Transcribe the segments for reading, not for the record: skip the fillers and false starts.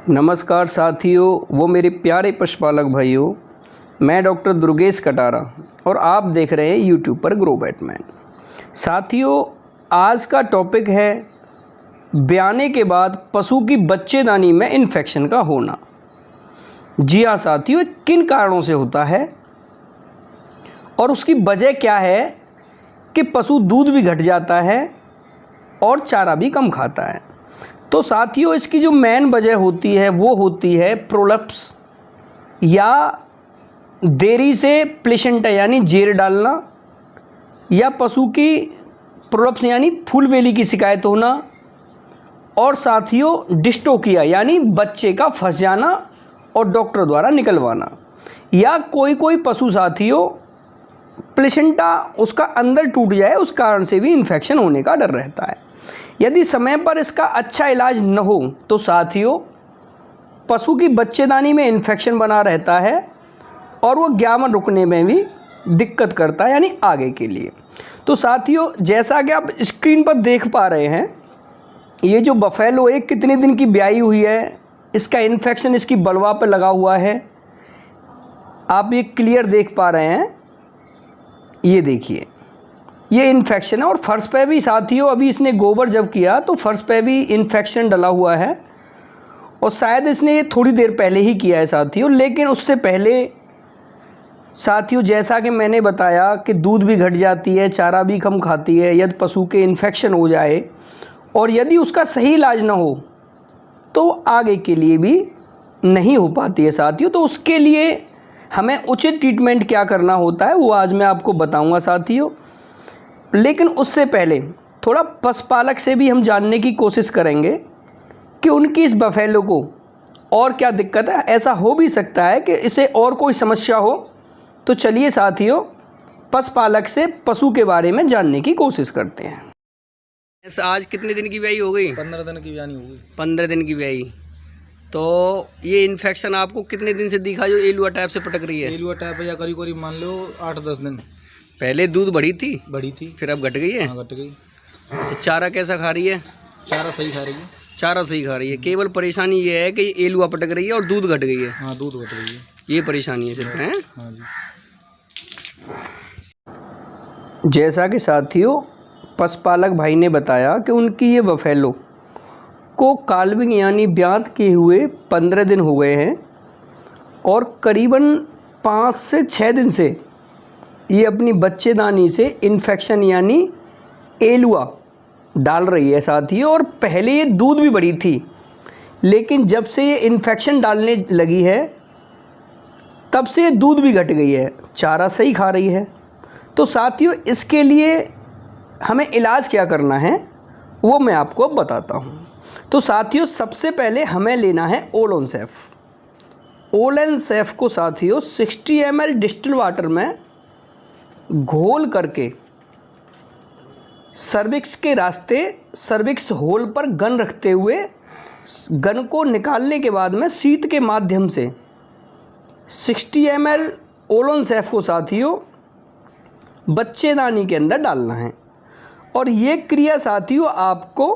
नमस्कार साथियों वो मेरे प्यारे पशुपालक भाइयों, मैं डॉक्टर दुर्गेश कटारा और आप देख रहे हैं यूट्यूब पर ग्रो बैटमैन। साथियों, आज का टॉपिक है ब्याने के बाद पशु की बच्चेदानी में इन्फेक्शन का होना। जी हाँ साथियों, किन कारणों से होता है और उसकी वजह क्या है कि पशु दूध भी घट जाता है और चारा भी कम खाता है। तो साथियों, इसकी जो मेन वजह होती है वो होती है प्रोलप्स या देरी से प्लेसेंटा यानी जेर डालना, या पशु की प्रोलप्स यानी फूल बेली की शिकायत होना, और साथियों डिस्टोकिया यानी बच्चे का फंस जाना और डॉक्टर द्वारा निकलवाना, या कोई पशु साथियों प्लेसेंटा उसका अंदर टूट जाए, उस कारण से भी इन्फेक्शन होने का डर रहता है। यदि समय पर इसका अच्छा इलाज न हो तो साथियों पशु की बच्चेदानी में इन्फेक्शन बना रहता है और वो ग्यामन रुकने में भी दिक्कत करता है, यानी आगे के लिए। तो साथियों, जैसा कि आप स्क्रीन पर देख पा रहे हैं, ये जो बफेलो एक कितने दिन की ब्याई हुई है, इसका इन्फेक्शन इसकी बलवा पर लगा हुआ है। आप ये क्लियर देख पा रहे हैं, ये देखिए ये इन्फेक्शन है। और फर्श पे भी साथियों अभी इसने गोबर जब किया तो फर्श पे भी इन्फेक्शन डला हुआ है, और शायद इसने ये थोड़ी देर पहले ही किया है साथियों। लेकिन उससे पहले साथियों, जैसा कि मैंने बताया कि दूध भी घट जाती है, चारा भी कम खाती है, यदि पशु के इन्फेक्शन हो जाए और यदि उसका सही इलाज ना हो तो आगे के लिए भी नहीं हो पाती है साथियों। तो उसके लिए हमें उचित ट्रीटमेंट क्या करना होता है वो आज मैं आपको बताऊंगा साथियों। लेकिन उससे पहले थोड़ा पशुपालक से भी हम जानने की कोशिश करेंगे कि उनकी इस बफेलो को और क्या दिक्कत है। ऐसा हो भी सकता है कि इसे और कोई समस्या हो। तो चलिए साथियों, पशुपालक से पशु के बारे में जानने की कोशिश करते हैं। आज कितने दिन की ब्याई हो गई? 15 दिन की ब्यानी हो गई। 15 दिन की ब्याई। तो ये इन्फेक्शन आपको कितने दिन से दिखा जो एलुआ टाइप से पटक रही है? एलुआ टाइप या करीब मान लो 8-10 दिन। पहले दूध बढ़ी थी? बढ़ी थी, फिर अब घट गई है? हाँ, घट गई। अच्छा, चारा कैसा खा रही है? चारा सही खा रही है। चारा सही खा रही है, केवल परेशानी ये है कि एलुआ पटक रही है और दूध घट गई है। हाँ, दूध घट गई है, ये परेशानी है सिर्फ, हैं? हाँ जी। जैसा कि साथियों पशुपालक भाई ने बताया कि उनकी ये बफेलो को काल्विंग यानी ब्यात किए हुए 15 दिन हो गए हैं और करीबन 5 से 6 दिन से ये अपनी बच्चेदानी से इन्फेक्शन यानी एलुआ डाल रही है साथियों। और पहले ये दूध भी बढ़ी थी, लेकिन जब से ये इन्फेक्शन डालने लगी है तब से ये दूध भी घट गई है, चारा सही खा रही है। तो साथियों, इसके लिए हमें इलाज क्या करना है वो मैं आपको अब बताता हूँ। तो साथियों, सबसे पहले हमें लेना है ओलोनसेफ। ओलोनसेफ को साथियों 60 ml डिस्टिल वाटर में घोल करके सर्विक्स के रास्ते सर्विक्स होल पर गन रखते हुए गन को निकालने के बाद में शीत के माध्यम से 60 ml ओलोनसेफ को साथियों बच्चेदानी के अंदर डालना है। और ये क्रिया साथियों आपको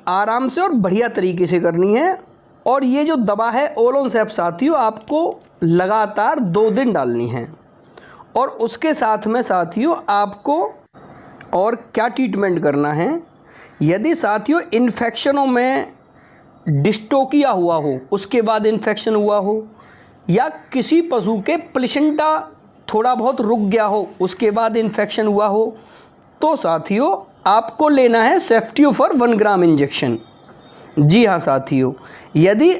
आराम से और बढ़िया तरीके से करनी है। और ये जो दवा है ओलोनसेफ साथियों आपको लगातार 2 दिन डालनी है। और उसके साथ में साथियों आपको और क्या ट्रीटमेंट करना है, यदि साथियों इन्फेक्शनों में डिस्टोकिया हुआ हो, उसके बाद इन्फेक्शन हुआ हो, या किसी पशु के प्लेसेंटा थोड़ा बहुत रुक गया हो, उसके बाद इन्फेक्शन हुआ हो, तो साथियों आपको लेना है सेफ्टियोफर 1 ग्राम इंजेक्शन। जी हाँ साथियों, यदि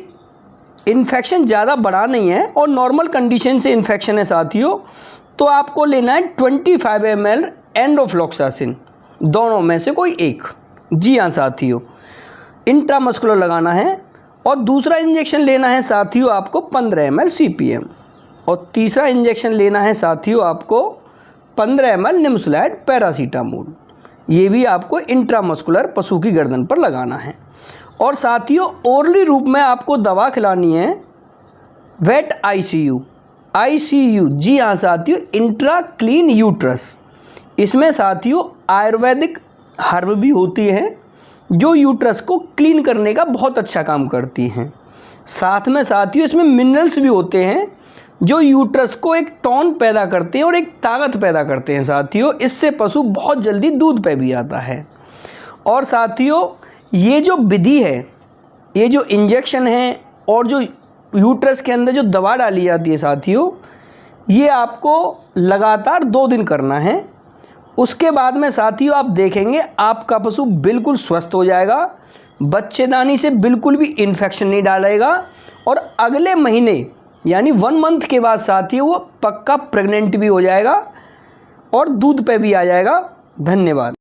इन्फेक्शन ज़्यादा बड़ा नहीं है और नॉर्मल कंडीशन से इन्फेक्शन है साथियों, तो आपको लेना है 25 ml एंडोफ्लॉक्सासिन, दोनों में से कोई एक। जी हाँ साथियों, इंट्रामस्कुलर लगाना है। और दूसरा इंजेक्शन लेना है साथियों आपको 15 ml CPM, और तीसरा इंजेक्शन लेना है साथियों आपको 15 ml निम्सुलाइड पैरासीटामोल। ये भी आपको इंट्रामस्कुलर पशु की गर्दन पर लगाना है। और साथियों ओरली रूप में आपको दवा खिलानी है वेट ICU। जी हाँ साथियों, इंट्रा क्लीन यूट्रस। इसमें साथियों आयुर्वेदिक हर्ब भी होती हैं जो यूट्रस को क्लीन करने का बहुत अच्छा काम करती हैं। साथ में साथियों इसमें मिनरल्स भी होते हैं जो यूट्रस को एक टोन पैदा करते हैं और एक ताकत पैदा करते हैं साथियों। इससे पशु बहुत जल्दी दूध पे भी आता है। और साथियों ये जो विधि है, ये जो इंजेक्शन है और जो यूट्रस के अंदर जो दवा डाली जाती है साथियों, ये आपको लगातार 2 दिन करना है। उसके बाद में साथियों आप देखेंगे आपका पशु बिल्कुल स्वस्थ हो जाएगा, बच्चेदानी से बिल्कुल भी इन्फेक्शन नहीं डालेगा और अगले महीने यानी 1 मंथ के बाद साथियों वो पक्का प्रेग्नेंट भी हो जाएगा और दूध पे भी आ जाएगा। धन्यवाद।